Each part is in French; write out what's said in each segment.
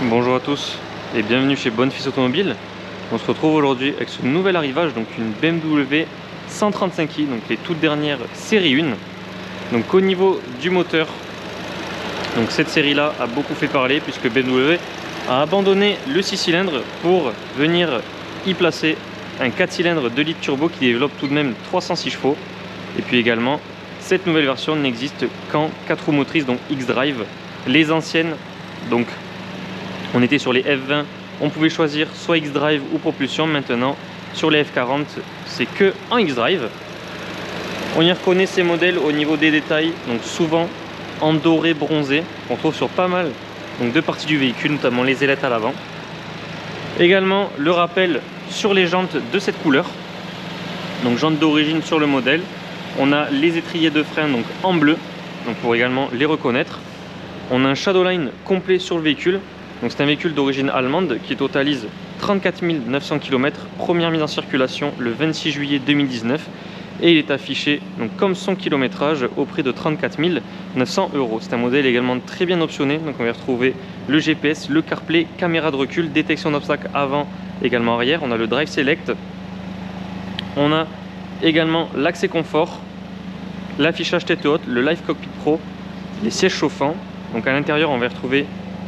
Bonjour à tous et bienvenue chez Bonfils Automobile. On se retrouve aujourd'hui avec ce nouvel arrivage, donc une BMW 135i, donc les toutes dernières série 1. Donc au niveau du moteur, donc cette série là a beaucoup fait parler puisque BMW a abandonné le 6 cylindres pour venir y placer un 4 cylindres 2 litres turbo qui développe tout de même 306 chevaux. Et puis également, cette nouvelle version n'existe qu'en 4 roues motrices, donc X-Drive. Les anciennes, donc on était sur les F20, on pouvait choisir soit X-Drive ou propulsion. Maintenant, sur les F40, c'est que en X-Drive. On y reconnaît ces modèles au niveau des détails, donc souvent en doré bronzé, qu'on trouve sur pas mal donc, de parties du véhicule, notamment les ailettes à l'avant. Également, le rappel sur les jantes de cette couleur, donc jantes d'origine sur le modèle. On a les étriers de frein donc en bleu, donc pour également les reconnaître. On a un Shadowline complet sur le véhicule. Donc c'est un véhicule d'origine allemande qui totalise 34 900 km, première mise en circulation le 26 juillet 2019 et il est affiché donc, comme son kilométrage au prix de 34 900 €. C'est un modèle également très bien optionné, donc on va y retrouver le GPS, le CarPlay, caméra de recul, détection d'obstacles avant, également arrière. On a le Drive Select, on a également l'accès confort, l'affichage tête haute, le Live Cockpit Pro, les sièges chauffants. Donc à l'intérieur on va y retrouver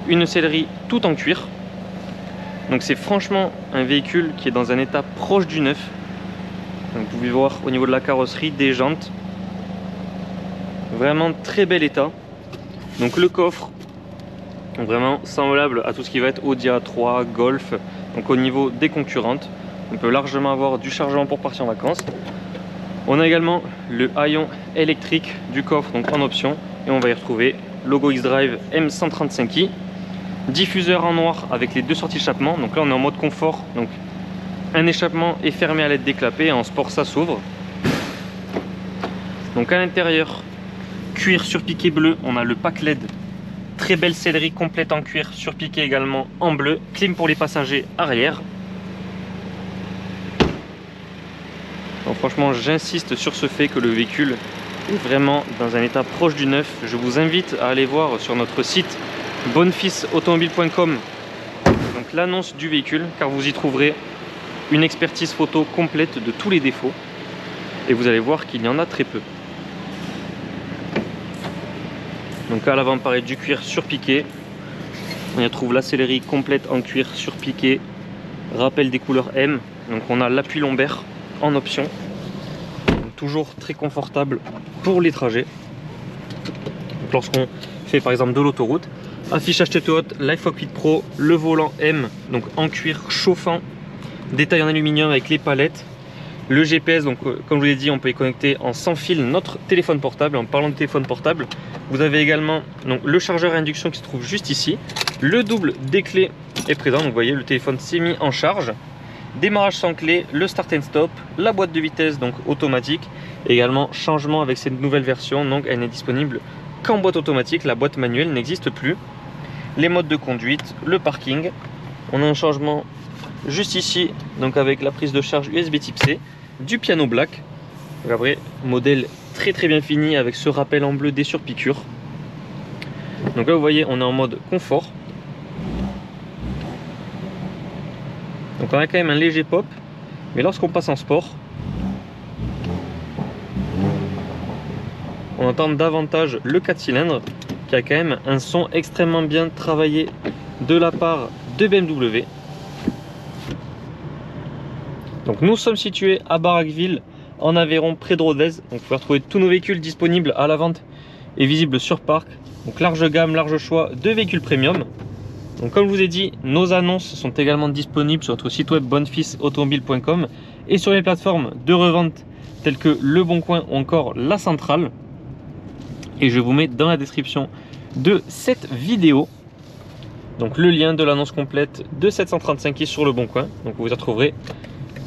une sellerie tout en cuir. Donc c'est franchement un véhicule qui est dans un état proche du neuf. Donc vous pouvez voir au niveau de la carrosserie, des jantes, vraiment très bel état. Donc le coffre, vraiment semblable à tout ce qui va être Audi A3, Golf. Donc au niveau des concurrentes, on peut largement avoir du chargement pour partir en vacances. On a également le haillon électrique du coffre, donc en option, et on va y retrouver logo X-Drive M135i. Diffuseur en noir avec les deux sorties d'échappement. Donc là on est en mode confort, donc un échappement est fermé à l'aide d'éclapés, en sport ça s'ouvre. Donc à l'intérieur, cuir surpiqué bleu, on a le pack LED, très belle sellerie complète en cuir surpiqué également en bleu, clim pour les passagers arrière. Donc franchement j'insiste sur ce fait que le véhicule est vraiment dans un état proche du neuf. Je vous invite à aller voir sur notre site bonfilsautomobile.com donc l'annonce du véhicule, car vous y trouverez une expertise photo complète de tous les défauts et vous allez voir qu'il y en a très peu. Donc à l'avant pareil, du cuir surpiqué, on y retrouve la sellerie complète en cuir surpiqué, rappel des couleurs M. Donc on a l'appui lombaire en option, donc toujours très confortable pour les trajets lorsqu'on fait par exemple de l'autoroute. Affichage tête haute, Live Cockpit Pro, le volant M, donc en cuir chauffant, détail en aluminium avec les palettes, le GPS, donc comme je vous l'ai dit, on peut y connecter en sans fil notre téléphone portable. En parlant de téléphone portable, vous avez également donc, le chargeur à induction qui se trouve juste ici, le double des clés est présent, donc vous voyez le téléphone s'est mis en charge, démarrage sans clé, le start and stop, la boîte de vitesse donc automatique, également changement avec cette nouvelle version, donc elle n'est disponible qu'en boîte automatique, la boîte manuelle n'existe plus. Les modes de conduite, le parking, on a un changement juste ici, donc avec la prise de charge USB type C, du piano black. Donc après, modèle très bien fini avec ce rappel en bleu des surpiqûres. Donc là vous voyez, on est en mode confort. Donc on a quand même un léger pop, mais lorsqu'on passe en sport, on entend davantage le 4 cylindres qui a quand même un son extrêmement bien travaillé de la part de BMW. Donc nous sommes situés à Barraqueville en Aveyron près de Rodez. Donc vous pouvez retrouver tous nos véhicules disponibles à la vente et visibles sur parc. Donc large gamme, large choix de véhicules premium. Donc comme je vous ai dit, nos annonces sont également disponibles sur notre site web bonfilsautomobile.com et sur les plateformes de revente telles que Le Bon Coin ou encore La Centrale. Et je vous mets dans la description de cette vidéo donc le lien de l'annonce complète de cette 135i sur Le Bon Coin. Donc vous y retrouverez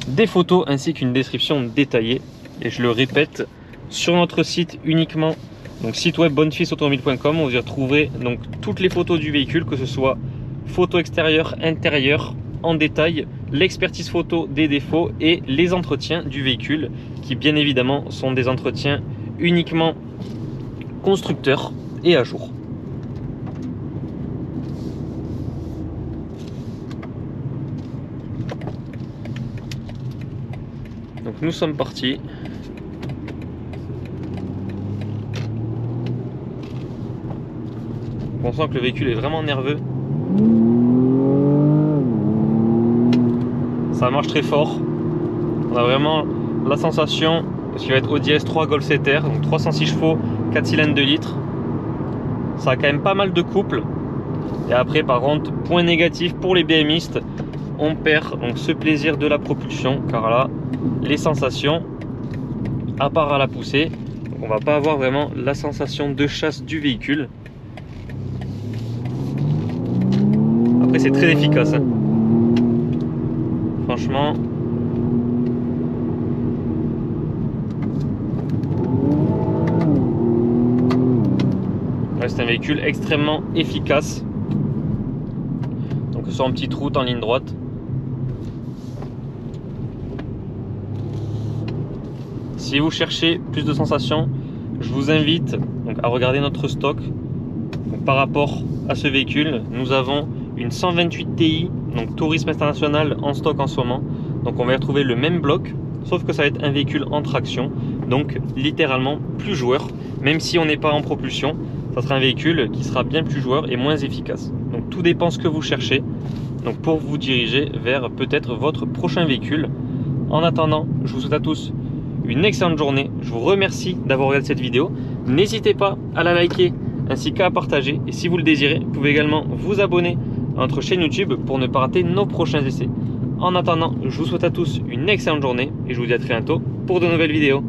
des photos ainsi qu'une description détaillée. Et je le répète, sur notre site uniquement, donc site web bonfilsautomobile.com, vous y retrouverez donc toutes les photos du véhicule, que ce soit photos extérieures, intérieures, en détail, l'expertise photo des défauts et les entretiens du véhicule, qui bien évidemment sont des entretiens uniquement constructeurs et à jour. Donc nous sommes partis. On sent que le véhicule est vraiment nerveux. Ça marche très fort. On a vraiment la sensation, parce qu'il va être Audi S3 Golf 7R, donc 306 chevaux, 4 cylindres 2 litres. Ça a quand même pas mal de couple. Et après, par contre, point négatif pour les BMistes, on perd donc ce plaisir de la propulsion, car là, les sensations, à part à la poussée, donc on va pas avoir vraiment la sensation de chasse du véhicule. Après, c'est très efficace, hein. Franchement. Ouais, c'est un véhicule extrêmement efficace. Donc, que ce soit en petite route, en ligne droite. Si vous cherchez plus de sensations, je vous invite donc à regarder notre stock. Donc, par rapport à ce véhicule, nous avons une 128 Ti, donc Tourisme International en stock en ce moment. Donc on va y retrouver le même bloc, sauf que ça va être un véhicule en traction, donc littéralement plus joueur. Même si on n'est pas en propulsion, ça sera un véhicule qui sera bien plus joueur et moins efficace. Donc tout dépend ce que vous cherchez, donc pour vous diriger vers peut-être votre prochain véhicule. En attendant, je vous souhaite à tous une excellente journée. Je vous remercie d'avoir regardé cette vidéo. N'hésitez pas à la liker ainsi qu'à partager. Et si vous le désirez, vous pouvez également vous abonner à notre chaîne YouTube pour ne pas rater nos prochains essais. En attendant, je vous souhaite à tous une excellente journée et je vous dis à très bientôt pour de nouvelles vidéos.